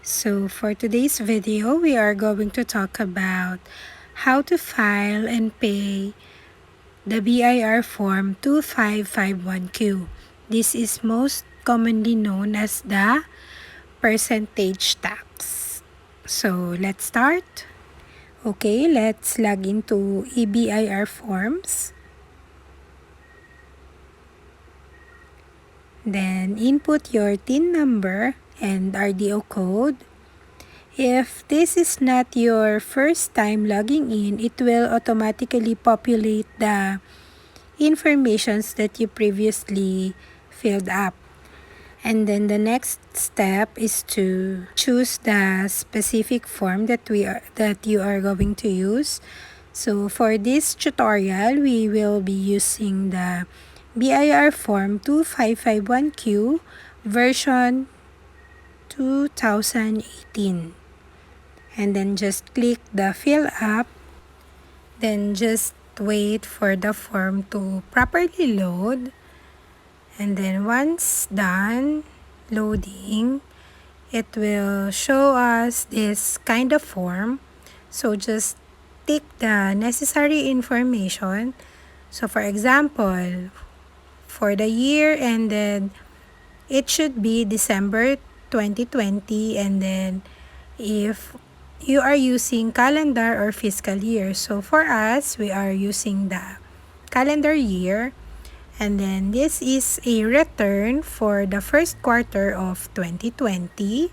So for today's video, we are going to talk about how to file and pay the BIR form 2551Q. This is most commonly known as the percentage tax. So let's start. Okay, let's log into eBIR forms. Then input your TIN number and RDO code. If this is not your first time logging in, it will automatically populate the informations that you previously filled up. And then the next step is to choose the specific form that you are going to use. So for this tutorial, we will be using the BIR form 2551Q version 2018. And then just click the fill up, then just wait for the form to properly load, and then once done loading, it will show us this kind of form. So just tick the necessary information. So for example, for the year ended, it should be December 2020, and then if you are using calendar or fiscal year. So for us, we are using the calendar year. And then this is a return for the first quarter of 2020.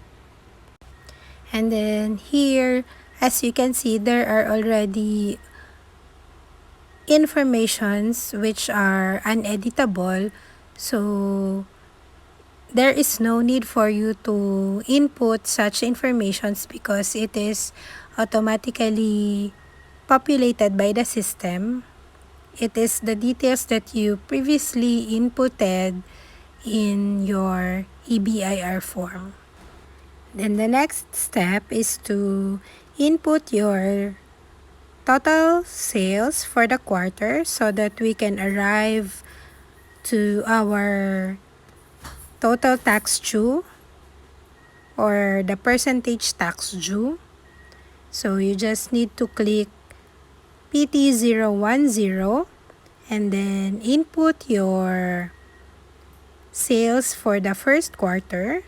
And then here, as you can see, there are already informations which are uneditable. So there is no need for you to input such informations because it is automatically populated by the system. It is the details that you previously inputted in your eBIR form. Then the next step is to input your total sales for the quarter so that we can arrive to our total tax due or the percentage tax due. So you just need to click PT010 and then input your sales for the first quarter.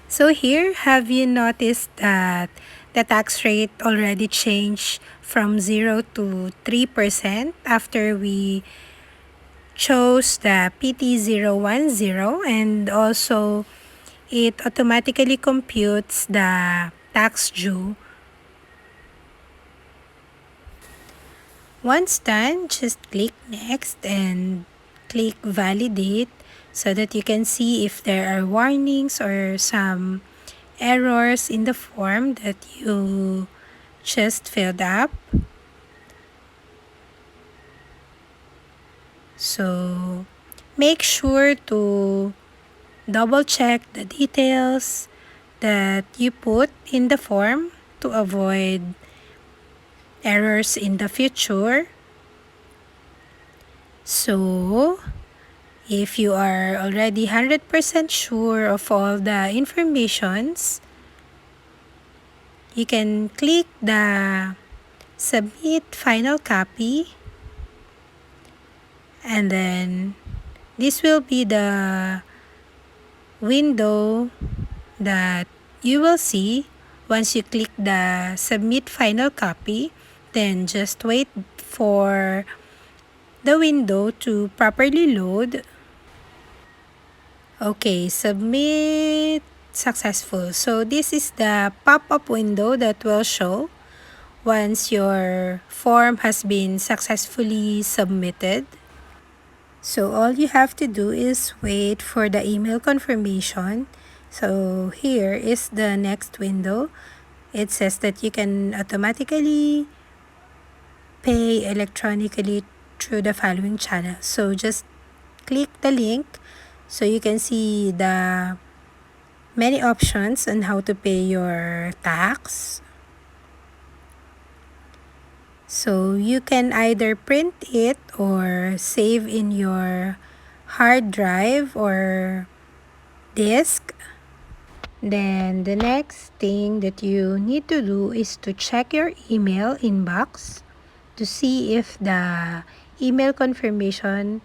So here, have you noticed that the tax rate already changed from 0 to 3% after we chose the PT010, and also it automatically computes the tax due. Once done, just click next and click validate so that you can see if there are warnings or some errors in the form that you just filled up. So make sure to double check the details that you put in the form to avoid errors in the future. So if you are already 100% sure of all the informations, you can click the submit final copy, and then this will be the window that you will see once you click the submit final copy. Then just wait for the window to properly load. Okay, submit successful. So this is the pop-up window that will show once your form has been successfully submitted. So all you have to do is wait for the email confirmation. So here is the next window. It says that you can automatically pay electronically through the following channel. So just click the link so you can see the many options on how to pay your tax. So you can either print it or save in your hard drive or disk. Then the next thing that you need to do is to check your email inbox to see if the email confirmation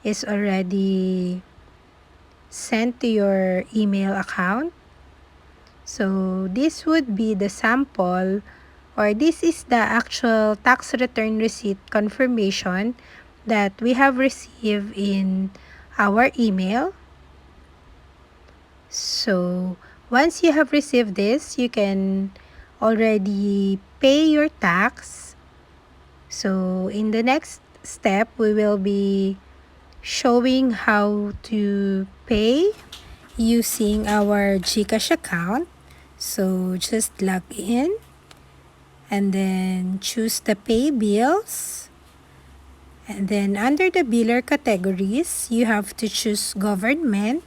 is already sent to your email account. So this would be the sample, or this is the actual tax return receipt confirmation that we have received in our email. So once you have received this, you can already pay your tax. So in the next step, we will be showing how to pay using our GCash account. So just log in and then choose the pay bills. And then under the biller categories, you have to choose government.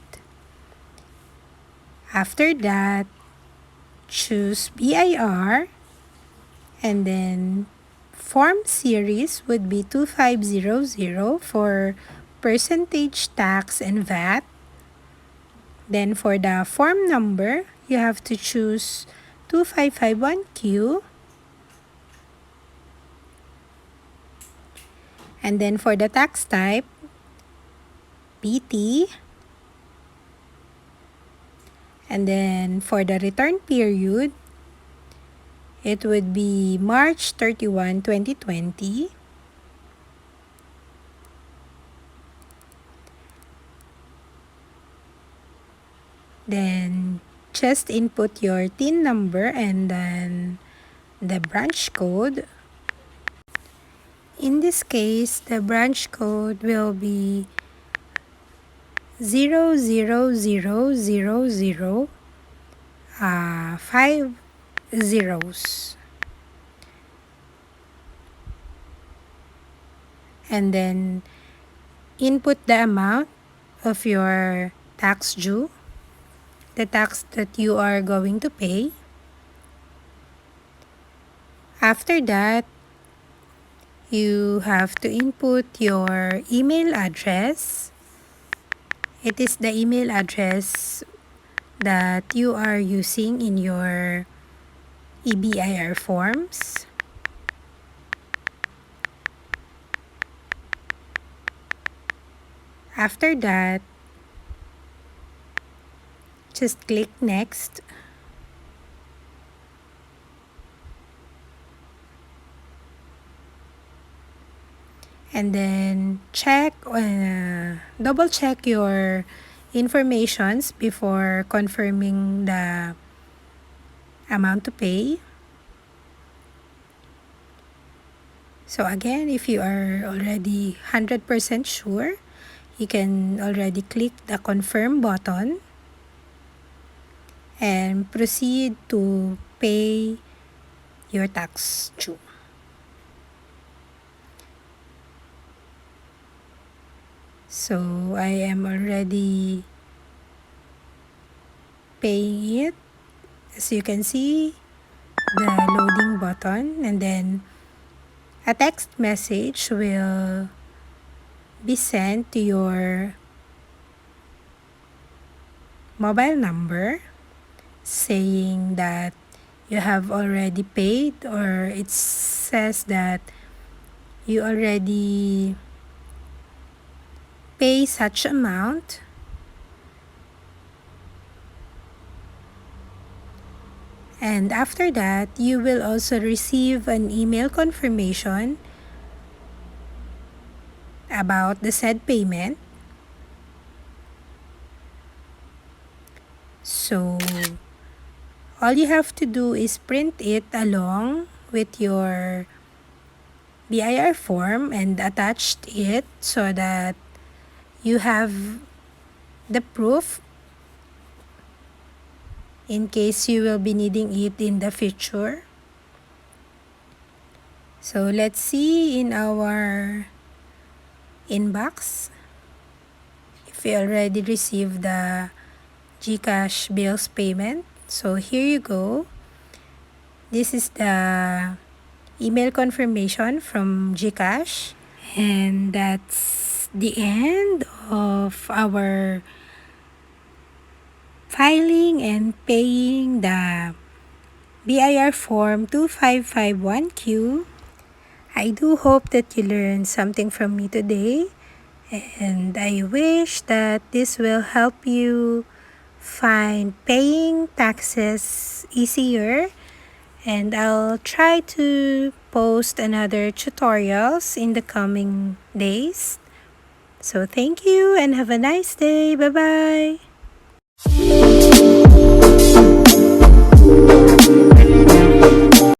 After that, choose BIR, and then form series would be 2500 for percentage tax and VAT. Then for the form number, you have to choose 2551Q. And then for the tax type, PT. And then for the return period, it would be March 31, 2020. Then just input your TIN number and then the branch code. In this case, the branch code will be 00000, 5 zeros. And then input the amount of your tax due, the tax that you are going to pay. After that, you have to input your email address. It is the email address that you are using in your EBIR forms. After that, just click next. And then double check your informations before confirming the amount to pay. So again, if you are already 100% sure, you can already click the confirm button and proceed to pay your tax due. So I am already paying it. As you can see, the loading button, and then a text message will be sent to your mobile number saying that you have already paid, or it says that you already pay such amount. And after that, you will also receive an email confirmation about the said payment. So all you have to do is print it along with your BIR form and attach it so that you have the proof in case you will be needing it in the future. So let's see in our inbox if we already received the GCash bills payment. So here you go. This is the email confirmation from GCash, and that's the end of our filing and paying the BIR form 2551Q. I do hope that you learned something from me today, and I wish that this will help you find paying taxes easier. And I'll try to post another tutorials in the coming days. So thank you and have a nice day. Bye-bye.